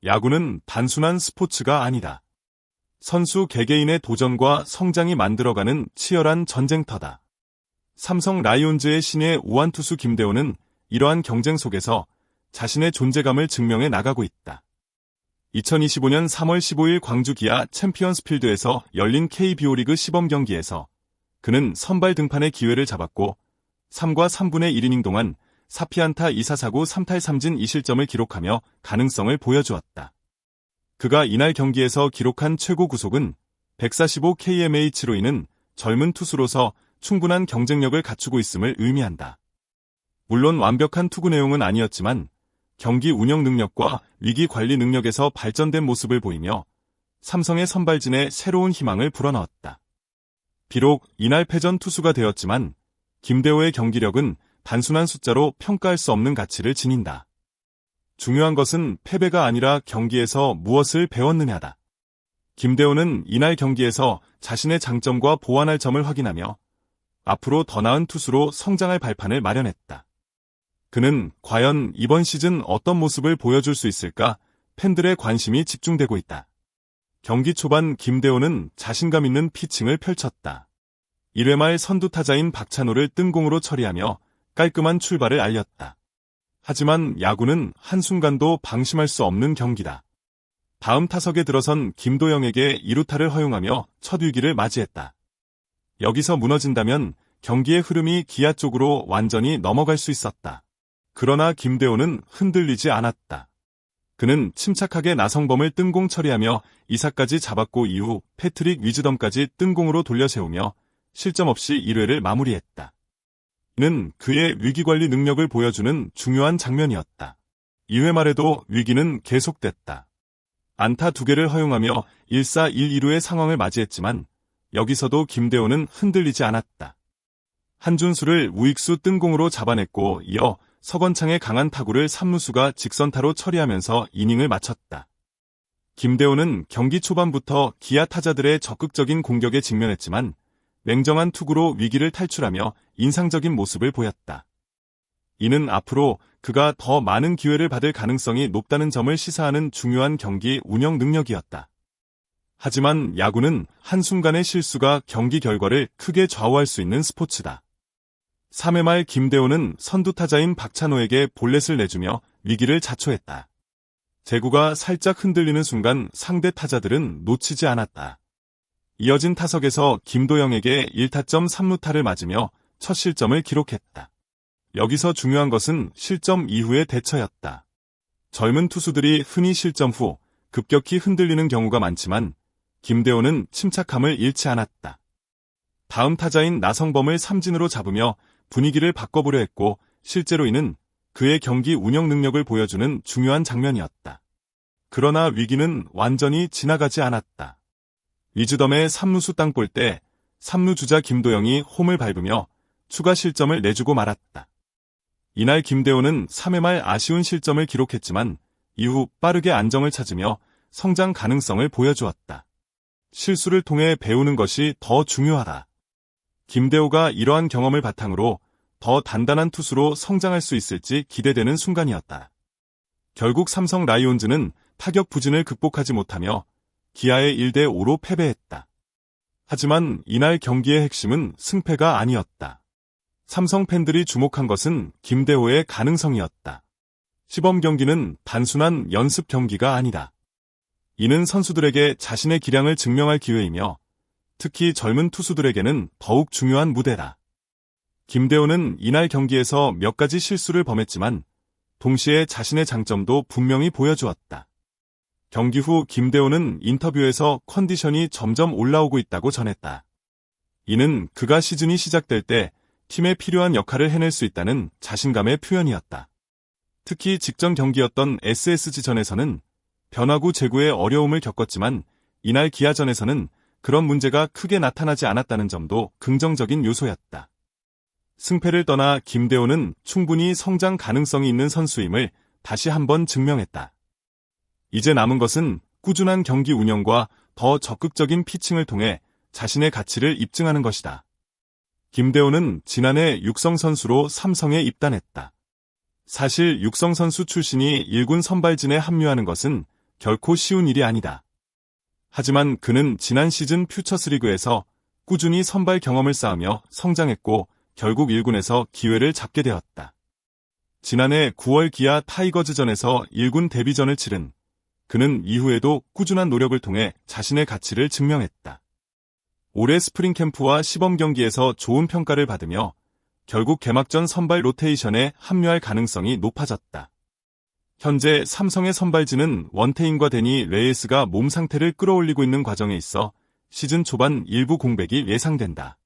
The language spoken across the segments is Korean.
야구는 단순한 스포츠가 아니다. 선수 개개인의 도전과 성장이 만들어가는 치열한 전쟁터다. 삼성 라이온즈의 신예 우완투수 김대호는 이러한 경쟁 속에서 자신의 존재감을 증명해 나가고 있다. 2025년 3월 15일 광주 기아 챔피언스필드에서 열린 KBO 리그 시범 경기에서 그는 선발 등판의 기회를 잡았고 3과 3분의 1이닝 동안 4피안타 2사사구 3탈 3진 2실점을 기록하며 가능성을 보여주었다. 그가 이날 경기에서 기록한 최고 구속은 145kmh로 이는 젊은 투수로서 충분한 경쟁력을 갖추고 있음을 의미한다. 물론 완벽한 투구 내용은 아니었지만 경기 운영 능력과 위기 관리 능력에서 발전된 모습을 보이며 삼성의 선발진에 새로운 희망을 불어넣었다. 비록 이날 패전 투수가 되었지만 김대호의 경기력은 단순한 숫자로 평가할 수 없는 가치를 지닌다. 중요한 것은 패배가 아니라 경기에서 무엇을 배웠느냐다. 김대호는 이날 경기에서 자신의 장점과 보완할 점을 확인하며 앞으로 더 나은 투수로 성장할 발판을 마련했다. 그는 과연 이번 시즌 어떤 모습을 보여줄 수 있을까 팬들의 관심이 집중되고 있다. 경기 초반 김대호는 자신감 있는 피칭을 펼쳤다. 1회 말 선두 타자인 박찬호를 뜬공으로 처리하며 깔끔한 출발을 알렸다. 하지만 야구는 한순간도 방심할 수 없는 경기다. 다음 타석에 들어선 김도영에게 2루타를 허용하며 첫 위기를 맞이했다. 여기서 무너진다면 경기의 흐름이 기아 쪽으로 완전히 넘어갈 수 있었다. 그러나 김대호는 흔들리지 않았다. 그는 침착하게 나성범을 뜬공 처리하며 2사까지 잡았고 이후 패트릭 위즈덤까지 뜬공으로 돌려세우며 실점 없이 1회를 마무리했다. 는 그의 위기관리 능력을 보여주는 중요한 장면이었다. 2회 말에도 위기는 계속됐다. 안타 2개를 허용하며 1사 1-2루의 상황을 맞이했지만 여기서도 김대호는 흔들리지 않았다. 한준수를 우익수 뜬공으로 잡아냈고 이어 서건창의 강한 타구를 삼루수가 직선타로 처리하면서 이닝을 마쳤다. 김대호는 경기 초반부터 기아 타자들의 적극적인 공격에 직면했지만 냉정한 투구로 위기를 탈출하며 인상적인 모습을 보였다. 이는 앞으로 그가 더 많은 기회를 받을 가능성이 높다는 점을 시사하는 중요한 경기 운영 능력이었다. 하지만 야구는 한순간의 실수가 경기 결과를 크게 좌우할 수 있는 스포츠다. 3회 말 김대호는 선두 타자인 박찬호에게 볼넷을 내주며 위기를 자초했다. 제구가 살짝 흔들리는 순간 상대 타자들은 놓치지 않았다. 이어진 타석에서 김도영에게 1타점 3루타를 맞으며 첫 실점을 기록했다. 여기서 중요한 것은 실점 이후의 대처였다. 젊은 투수들이 흔히 실점 후 급격히 흔들리는 경우가 많지만 김대호는 침착함을 잃지 않았다. 다음 타자인 나성범을 삼진으로 잡으며 분위기를 바꿔보려 했고 실제로 이는 그의 경기 운영 능력을 보여주는 중요한 장면이었다. 그러나 위기는 완전히 지나가지 않았다. 위즈덤의 3루수 땅볼 때 3루 주자 김도영이 홈을 밟으며 추가 실점을 내주고 말았다. 이날 김대호는 3회 말 아쉬운 실점을 기록했지만 이후 빠르게 안정을 찾으며 성장 가능성을 보여주었다. 실수를 통해 배우는 것이 더 중요하다. 김대호가 이러한 경험을 바탕으로 더 단단한 투수로 성장할 수 있을지 기대되는 순간이었다. 결국 삼성 라이온즈는 타격 부진을 극복하지 못하며 기아의 1대5로 패배했다. 하지만 이날 경기의 핵심은 승패가 아니었다. 삼성 팬들이 주목한 것은 김대호의 가능성이었다. 시범 경기는 단순한 연습 경기가 아니다. 이는 선수들에게 자신의 기량을 증명할 기회이며 특히 젊은 투수들에게는 더욱 중요한 무대다. 김대호는 이날 경기에서 몇 가지 실수를 범했지만 동시에 자신의 장점도 분명히 보여주었다. 경기 후 김대호는 인터뷰에서 컨디션이 점점 올라오고 있다고 전했다. 이는 그가 시즌이 시작될 때 팀에 필요한 역할을 해낼 수 있다는 자신감의 표현이었다. 특히 직전 경기였던 SSG전에서는 변화구 제구에 어려움을 겪었지만 이날 기아전에서는 그런 문제가 크게 나타나지 않았다는 점도 긍정적인 요소였다. 승패를 떠나 김대호는 충분히 성장 가능성이 있는 선수임을 다시 한번 증명했다. 이제 남은 것은 꾸준한 경기 운영과 더 적극적인 피칭을 통해 자신의 가치를 입증하는 것이다. 김대호는 지난해 육성 선수로 삼성에 입단했다. 사실 육성 선수 출신이 1군 선발진에 합류하는 것은 결코 쉬운 일이 아니다. 하지만 그는 지난 시즌 퓨처스리그에서 꾸준히 선발 경험을 쌓으며 성장했고 결국 1군에서 기회를 잡게 되었다. 지난해 9월 기아 타이거즈전에서 1군 데뷔전을 치른 그는 이후에도 꾸준한 노력을 통해 자신의 가치를 증명했다. 올해 스프링 캠프와 시범 경기에서 좋은 평가를 받으며 결국 개막전 선발 로테이션에 합류할 가능성이 높아졌다. 현재 삼성의 선발진은 원태인과 데니 레이스가 몸 상태를 끌어올리고 있는 과정에 있어 시즌 초반 일부 공백이 예상된다.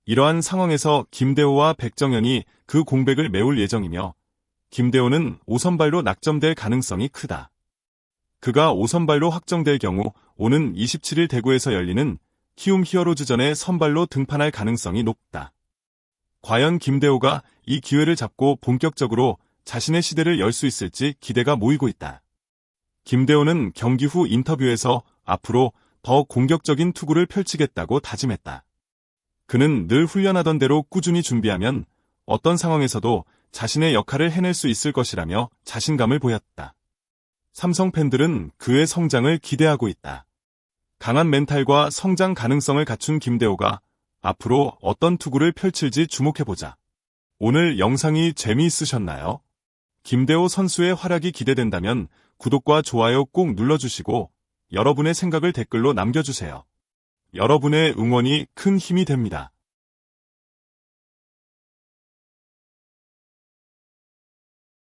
이러한 상황에서 김대호와 백정현이 그 공백을 메울 예정이며 김대호는 5선발로 낙점될 가능성이 크다. 그가 5선발로 확정될 경우 오는 27일 대구에서 열리는 키움 히어로즈전에 선발로 등판할 가능성이 높다. 과연 김대호가 이 기회를 잡고 본격적으로 자신의 시대를 열 수 있을지 기대가 모이고 있다. 김대호는 경기 후 인터뷰에서 앞으로 더 공격적인 투구를 펼치겠다고 다짐했다. 그는 늘 훈련하던 대로 꾸준히 준비하면 어떤 상황에서도 자신의 역할을 해낼 수 있을 것이라며 자신감을 보였다. 삼성 팬들은 그의 성장을 기대하고 있다. 강한 멘탈과 성장 가능성을 갖춘 김대호가 앞으로 어떤 투구를 펼칠지 주목해보자. 오늘 영상이 재미있으셨나요? 김대호 선수의 활약이 기대된다면 구독과 좋아요 꼭 눌러주시고 여러분의 생각을 댓글로 남겨주세요. 여러분의 응원이 큰 힘이 됩니다.